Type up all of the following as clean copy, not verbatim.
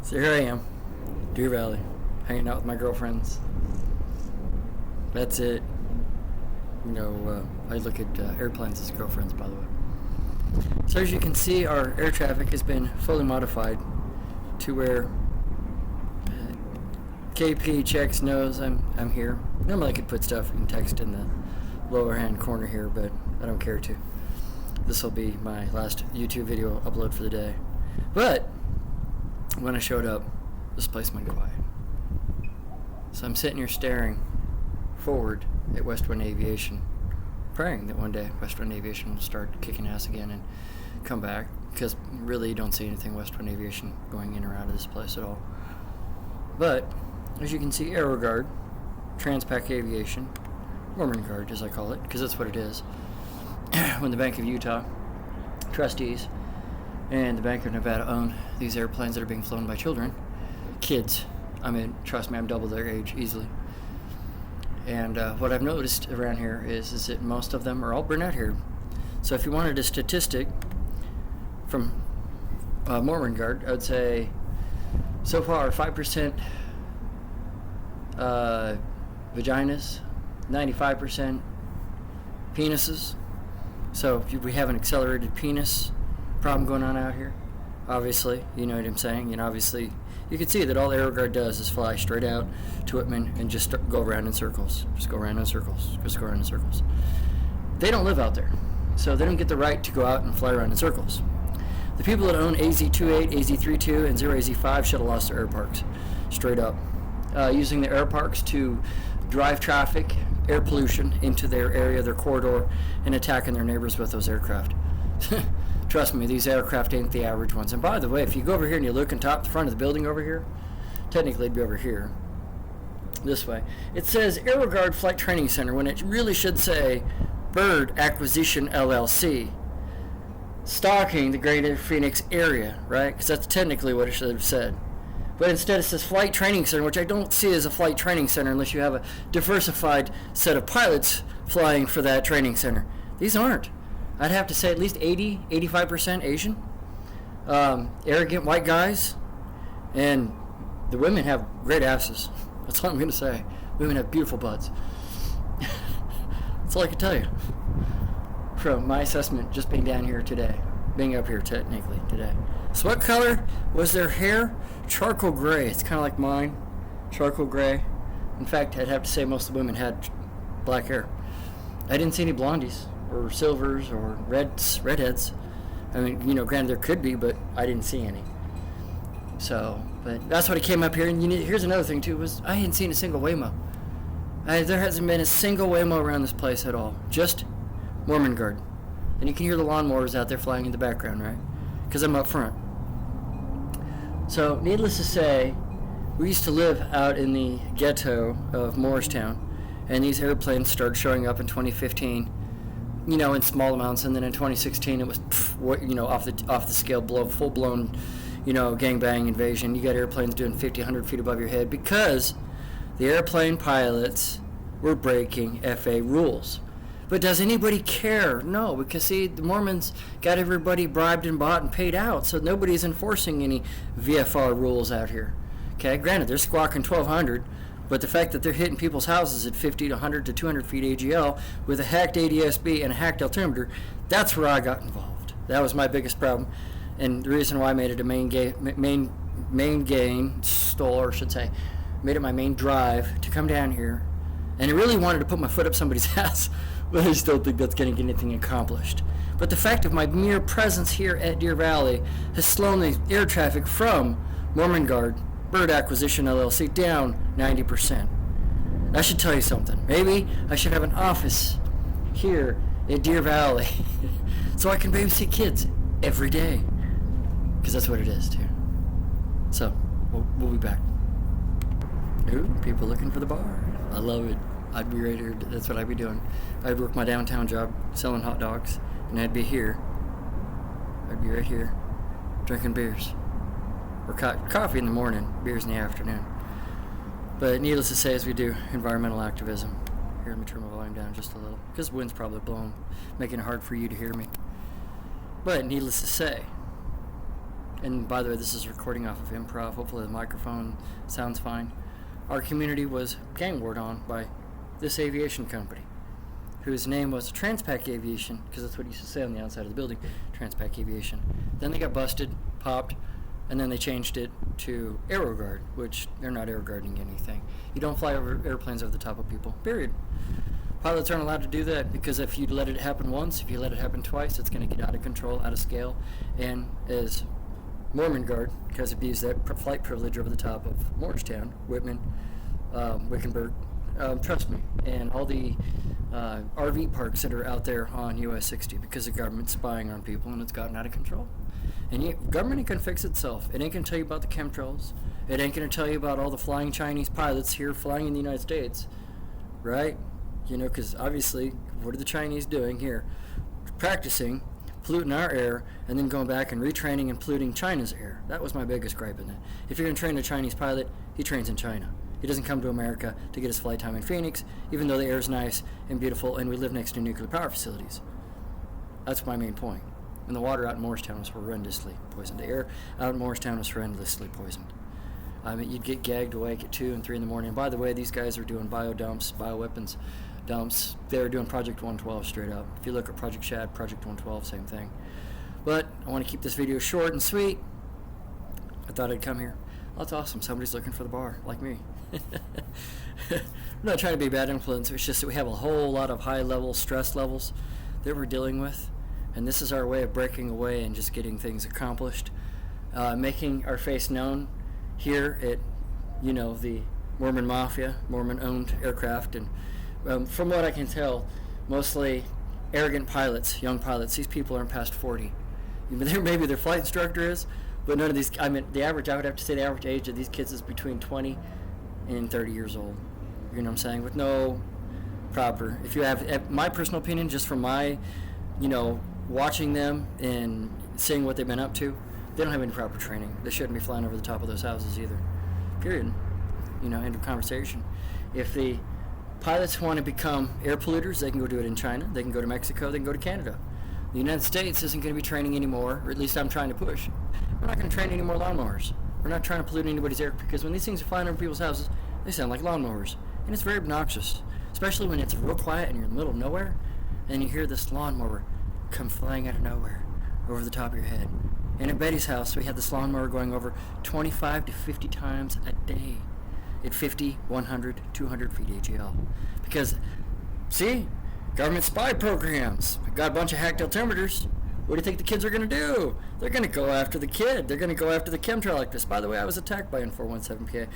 So here I am, Deer Valley, hanging out with my girlfriends. That's it. You know, I look at airplanes as girlfriends, by the way. So as you can see, our air traffic has been fully modified to where KP checks knows I'm here. Normally I could put stuff in text in the lower hand corner here, but I don't care to. This will be my last YouTube video upload for the day. But when I showed up, this place went quiet. So I'm sitting here staring forward at West Wind Aviation, praying that one day West Wind Aviation will start kicking ass again and come back, because really you don't see anything West Wind Aviation going in or out of this place at all. But as you can see, AeroGuard, Transpac Aviation, Mormon Guard as I call it, because that's what it is, when the Bank of Utah trustees and the Bank of Nevada own these airplanes that are being flown by children, kids. I mean, trust me, I'm double their age easily. And what I've noticed around here is that most of them are all brunette haired. So if you wanted a statistic from Mormon Guard, I would say so far 5% vaginas, 95% penises. So if we have an accelerated penis problem going on out here, obviously, you know what I'm saying, and obviously you can see that all AeroGuard does is fly straight out to Whitman and just go around in circles. Just go around in circles. Just go around in circles. They don't live out there, so they don't get the right to go out and fly around in circles. The people that own AZ-28, AZ-32, and 0AZ-5 should have lost their airparks, straight up. Using the airparks to drive traffic, air pollution into their area, their corridor, and attacking their neighbors with those aircraft. Trust me, these aircraft ain't the average ones. And by the way, if you go over here and you look on top, the front of the building over here, technically it'd be over here, this way. It says AeroGuard Flight Training Center when it really should say WERD Acquisition LLC. Stalking the greater Phoenix area, right? Because that's technically what it should have said. But instead it says Flight Training Center, which I don't see as a flight training center unless you have a diversified set of pilots flying for that training center. These aren't. I'd have to say at least 85% Asian, arrogant white guys, and the women have great asses. That's all I'm going to say. Women have beautiful butts. That's all I can tell you from my assessment just being down here today, being up here technically today. So what color was their hair? Charcoal gray. It's kind of like mine, charcoal gray. In fact, I'd have to say most of the women had black hair. I didn't see any blondies or silvers or redheads. I mean, you know, granted there could be, but I didn't see any. So, but that's what I came up here. And here's another thing too, was I hadn't seen a single Waymo. There hasn't been a single Waymo around this place at all. Just Mormon Guard. And you can hear the lawnmowers out there flying in the background, right? Because I'm up front. So, needless to say, we used to live out in the ghetto of Morristown, and these airplanes started showing up in 2015, you know, in small amounts, and then in 2016 it was, you know, off the scale, full-blown, you know, gangbang invasion. You got airplanes doing 50, 100 feet above your head because the airplane pilots were breaking FAA rules. But does anybody care? No, because see, the Mormons got everybody bribed and bought and paid out, so nobody's enforcing any VFR rules out here. Okay, granted, they're squawking 1,200, but the fact that they're hitting people's houses at 50 to 100 to 200 feet AGL with a hacked ADS-B and a hacked altimeter, that's where I got involved. That was my biggest problem, and the reason why I made it a main made it my main drive to come down here, and I really wanted to put my foot up somebody's ass. But I still think that's going to get anything accomplished. But the fact of my mere presence here at Deer Valley has slowed the air traffic from Mormon Guard, WERD Acquisition LLC, down 90%. I should tell you something. Maybe I should have an office here at Deer Valley so I can babysit kids every day. Because that's what it is, too. So, we'll be back. Ooh, people looking for the bar. I love it. I'd be right here. That's what I'd be doing. I'd work my downtown job selling hot dogs, and I'd be here. I'd be right here drinking beers. Or coffee in the morning, beers in the afternoon. But needless to say, as we do environmental activism, here, let me turn my volume down just a little, because the wind's probably blowing, making it hard for you to hear me. But needless to say, and by the way, this is recording off of improv. Hopefully the microphone sounds fine. Our community was gang warred on by this aviation company, whose name was Transpac Aviation, because that's what it used to say on the outside of the building, Transpac Aviation. Then they got busted, popped, and then they changed it to AeroGuard, which they're not AeroGuarding anything. You don't fly over airplanes over the top of people, period. Pilots aren't allowed to do that, because if you let it happen once, if you let it happen twice, it's going to get out of control, out of scale. And as Mormon Guard, because it abused that flight privilege over the top of Morristown, Whitman, Wickenburg, trust me, and all the RV parks that are out there on US 60, because the government's spying on people and it's gotten out of control. And government ain't gonna fix itself. It ain't gonna tell you about the chemtrails. It ain't gonna tell you about all the flying Chinese pilots here flying in the United States, right? You know, because obviously, what are the Chinese doing here? Practicing, polluting our air, and then going back and retraining and polluting China's air. That was my biggest gripe in that. If you're gonna train a Chinese pilot, he trains in China. He doesn't come to America to get his flight time in Phoenix, even though the air is nice and beautiful and we live next to nuclear power facilities. That's my main point. And the water out in Morristown was horrendously poisoned. The air out in Morristown was horrendously poisoned. I mean, you'd get gagged awake at 2 and 3 in the morning. And by the way, these guys are doing bio-dumps, bioweapons dumps. They're doing Project 112 straight up. If you look at Project Shad, Project 112, same thing. But I want to keep this video short and sweet. I thought I'd come here. Oh, that's awesome. Somebody's looking for the bar, like me. I'm not trying to be a bad influence. It's just that we have a whole lot of high-level stress levels that we're dealing with. And this is our way of breaking away and just getting things accomplished. Making our face known here at, you know, the Mormon MAFIA, Mormon-owned aircraft. And from what I can tell, mostly arrogant pilots, young pilots. These people aren't past 40. Maybe their flight instructor is, but none of these, I mean, I would have to say the average age of these kids is between 20 and 30 years old. You know what I'm saying? With no proper, if you have, my personal opinion, just from my, you know, watching them and seeing what they've been up to, they don't have any proper training. They shouldn't be flying over the top of those houses either. Period. You know, end of conversation. If the pilots want to become air polluters, they can go do it in China. They can go to Mexico. They can go to Canada. The United States isn't going to be training anymore, or at least I'm trying to push. We're not going to train any more lawnmowers. We're not trying to pollute anybody's air, because when these things are flying over people's houses, they sound like lawnmowers. And it's very obnoxious, especially when it's real quiet and you're in the middle of nowhere, and you hear this lawnmower come flying out of nowhere over the top of your head. And at Betty's house, we had this lawnmower going over 25 to 50 times a day at 50, 100, 200 feet AGL. Because, see, government spy programs. We got a bunch of hacked altimeters. What do you think the kids are going to do? They're going to go after the kid. They're going to go after the chemtrail like this. By the way, I was attacked by N417PA.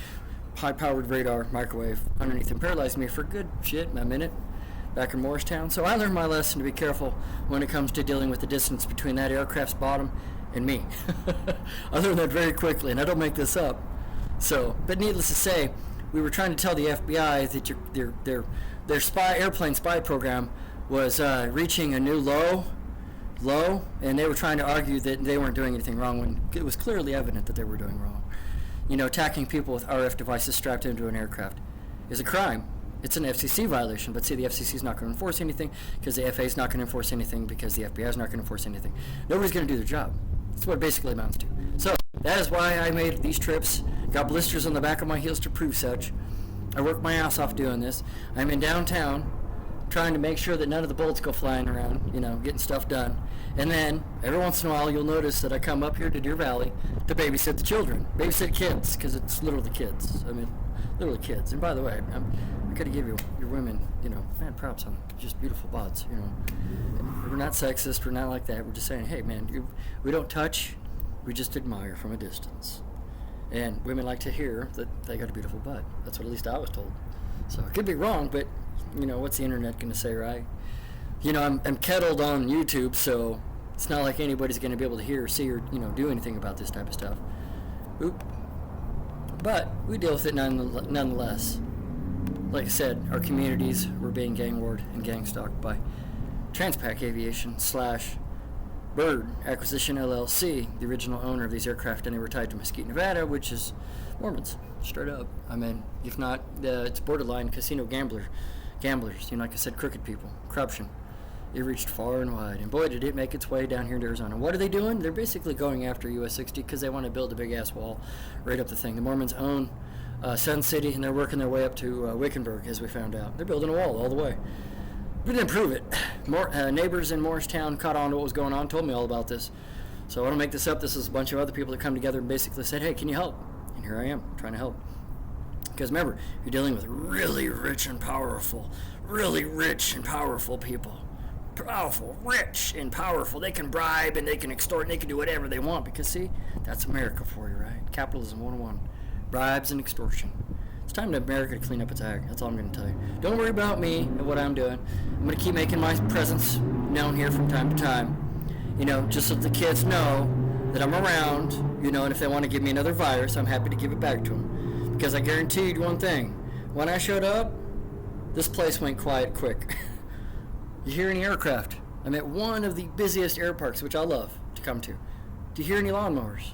High-powered radar microwave underneath and paralyzed me for good shit in a minute back in Morristown. So I learned my lesson to be careful when it comes to dealing with the distance between that aircraft's bottom and me. I learned that very quickly, and I don't make this up. So, but needless to say, we were trying to tell the FBI that their airplane spy program was reaching a new low, and they were trying to argue that they weren't doing anything wrong when it was clearly evident that they were doing wrong. You know, attacking people with RF devices strapped into an aircraft is a crime. It's an FCC violation, but see, the FCC is not going to enforce anything because the FAA is not going to enforce anything because the FBI is not going to enforce anything. Nobody's going to do their job. That's what it basically amounts to. So that is why I made these trips, got blisters on the back of my heels to prove such. I worked my ass off doing this. I'm in downtown trying to make sure that none of the bullets go flying around, you know, getting stuff done. And then every once in a while you'll notice that I come up here to Deer Valley to babysit the children, babysit kids, because it's literally kids. I mean, literally kids. And by the way, I gotta give your women, you know, mad props on just beautiful butts, you know. We're not sexist, we're not like that. We're just saying, hey man, we don't touch, we just admire from a distance. And women like to hear that they got a beautiful butt. That's what at least I was told. So I could be wrong, but you know, what's the internet gonna say, right? You know, I'm kettled on YouTube, so it's not like anybody's gonna be able to hear or see or, you know, do anything about this type of stuff. Oop. But we deal with it nonetheless. Like I said, our communities were being gang warred and gang stalked by Transpac Aviation / WERD Acquisition LLC, the original owner of these aircraft, and they were tied to Mesquite, Nevada, which is Mormons, straight up. I mean, if not, it's borderline casino gamblers. You know, like I said, crooked people, corruption. It reached far and wide, and boy, did it make its way down here in Arizona. What are they doing? They're basically going after US 60 because they want to build a big-ass wall right up the thing. The Mormons own Sun City, and they're working their way up to Wickenburg, as we found out. They're building a wall all the way. We didn't prove it. More neighbors in Morristown caught on to what was going on, told me all about this. So I don't make this up. This is a bunch of other people that come together and basically said, hey, can you help? And here I am, trying to help. Because remember, you're dealing with really rich and powerful people. Powerful, rich, and powerful. They can bribe, and they can extort, and they can do whatever they want. Because, see, that's America for you, right? Capitalism 101. Bribes and extortion. It's time to America to clean up its act. That's all I'm going to tell you. Don't worry about me and what I'm doing. I'm going to keep making my presence known here from time to time. You know, just so the kids know that I'm around, you know, and if they want to give me another virus, I'm happy to give it back to them. Because I guaranteed one thing. When I showed up, this place went quiet quick. You hear any aircraft? I'm at one of the busiest airparks, which I love to come to. Do you hear any lawnmowers?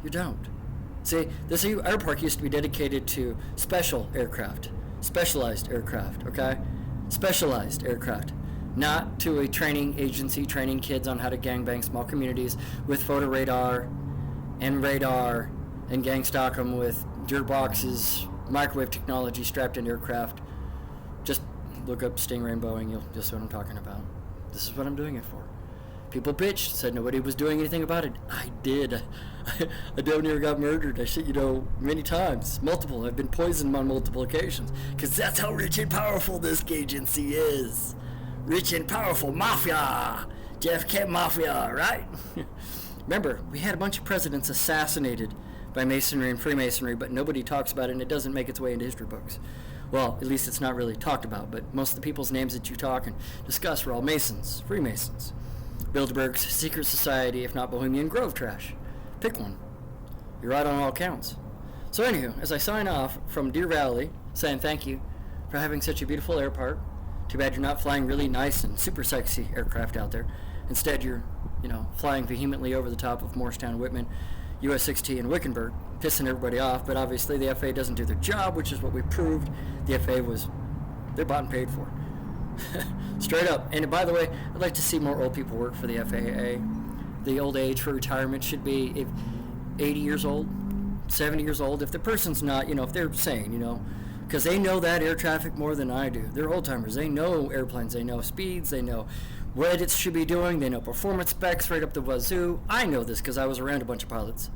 You don't. See, this airpark used to be dedicated to specialized aircraft, okay? Specialized aircraft. Not to a training agency training kids on how to gangbang small communities with photo radar and gang stalk them with dirt boxes, microwave technology strapped in aircraft. Just look up Stingray and Boeing, you'll just see what I'm talking about. This is what I'm doing it for. People bitched, said nobody was doing anything about it. I did. I damn near got murdered. I shit, you know, many times. Multiple. I've been poisoned on multiple occasions. Because that's how rich and powerful this agency is. Rich and powerful. Mafia. JFK Mafia, right? Remember, we had a bunch of presidents assassinated by Masonry and Freemasonry, but nobody talks about it, and it doesn't make its way into history books. Well, at least it's not really talked about, but most of the people's names that you talk and discuss were all Masons, Freemasons. Bilderberg's secret society, if not Bohemian Grove trash. Pick one. You're right on all counts. So anywho, as I sign off from Deer Valley, saying thank you for having such a beautiful airpark. Too bad you're not flying really nice and super sexy aircraft out there. Instead, you're, you know, flying vehemently over the top of Morristown, Whitman, US 60, and Wickenburg, pissing everybody off. But obviously the FAA doesn't do their job, which is what we proved. The FAA they're bought and paid for. Straight up. And by the way, I'd like to see more old people work for the FAA. The old age for retirement should be if 80 years old, 70 years old. If the person's not, you know, if they're sane, you know, because they know that air traffic more than I do. They're old timers. They know airplanes. They know speeds. They know what it should be doing. They know performance specs right up the wazoo. I know this because I was around a bunch of pilots.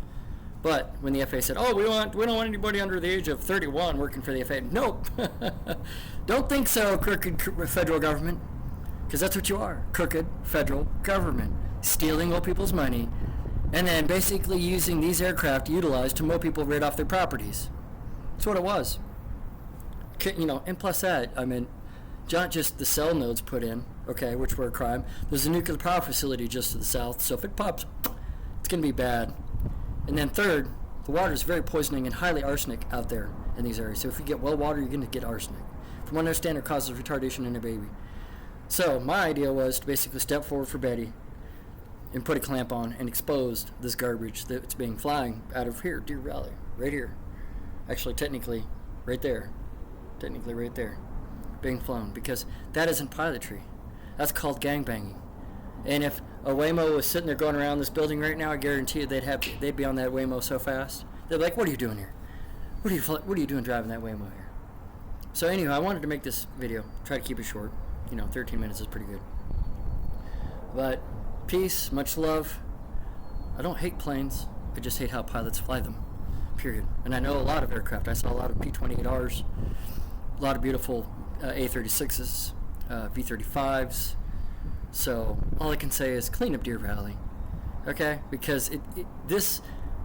But when the FAA said, oh, we don't want anybody under the age of 31 working for the FAA. Nope. Don't think so, crooked federal government. Because that's what you are, crooked federal government. Stealing old people's money and then basically using these aircraft utilized to mow people right off their properties. That's what it was. You know, and plus that, I mean, not just the cell nodes put in, okay, which were a crime. There's a nuclear power facility just to the south, so if it pops, it's going to be bad. And then third, the water is very poisoning and highly arsenic out there in these areas. So if you get well water, you're going to get arsenic. From what I understand, it causes retardation in a baby. So my idea was to basically step forward for Betty and put a clamp on and expose this garbage that's being flying out of here, Deer Valley, right here. Actually, technically, right there. Technically, right there, being flown, because that isn't pilotry. That's called gangbanging. And if a Waymo was sitting there going around this building right now, I guarantee you they'd be on that Waymo so fast. They'd be like, "What are you doing here? What are you doing driving that Waymo here?" So anyway, I wanted to make this video, try to keep it short. You know, 13 minutes is pretty good. But peace, much love. I don't hate planes. I just hate how pilots fly them. Period. And I know a lot of aircraft. I saw a lot of P-28Rs, a lot of beautiful A-36s, V-35s. So all I can say is clean up Deer Valley, okay? Because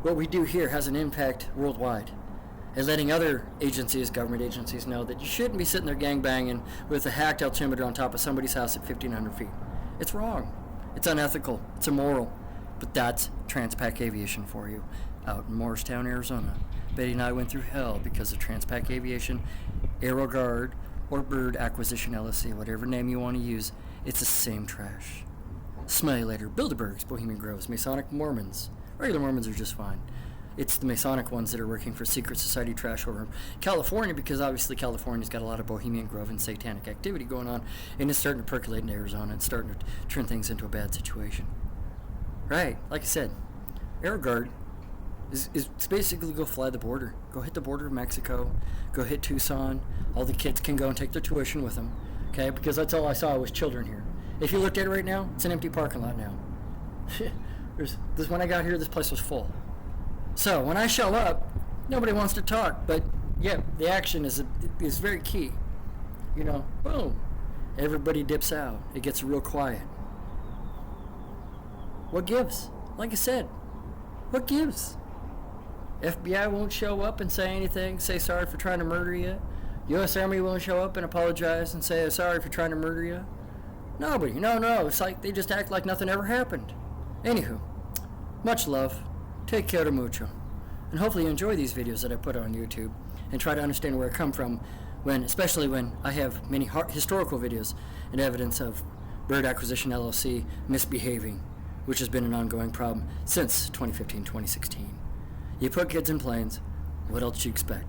what we do here has an impact worldwide, and letting other agencies, government agencies, know that you shouldn't be sitting there gangbanging with a hacked altimeter on top of somebody's house at 1,500 feet. It's wrong. It's unethical. It's immoral. But that's Transpac Aviation for you, out in Morristown, Arizona. Betty and I went through hell because of Transpac Aviation, AeroGuard, or Bird Acquisition LLC, whatever name you want to use. It's the same trash. Smell you later. Bilderbergs, Bohemian Groves, Masonic, Mormons. Regular Mormons are just fine. it's the Masonic ones that are working for secret society trash over in California, because obviously California's got a lot of Bohemian Grove and satanic activity going on, and it's starting to percolate in Arizona. It's starting to turn things into a bad situation. Right, like I said, Air Guard is basically go fly the border. Go hit the border of Mexico. Go hit Tucson. All the kids can go and take their tuition with them. Okay, because that's all I saw was children here. If you looked at it right now, it's an empty parking lot now. When I got here, this place was full. So when I show up, nobody wants to talk, but yeah, the action is very key. You know, boom, everybody dips out. It gets real quiet. What gives? Like I said, what gives? FBI won't show up and say anything, say sorry for trying to murder you. U.S. Army won't show up and apologize and say sorry for trying to murder you. Nobody. No. It's like they just act like nothing ever happened. Anywho, much love. Take care mucho. And hopefully you enjoy these videos that I put on YouTube and try to understand where I come from, especially when I have many historical videos and evidence of Bird Acquisition LLC misbehaving, which has been an ongoing problem since 2015, 2016. You put kids in planes, what else do you expect?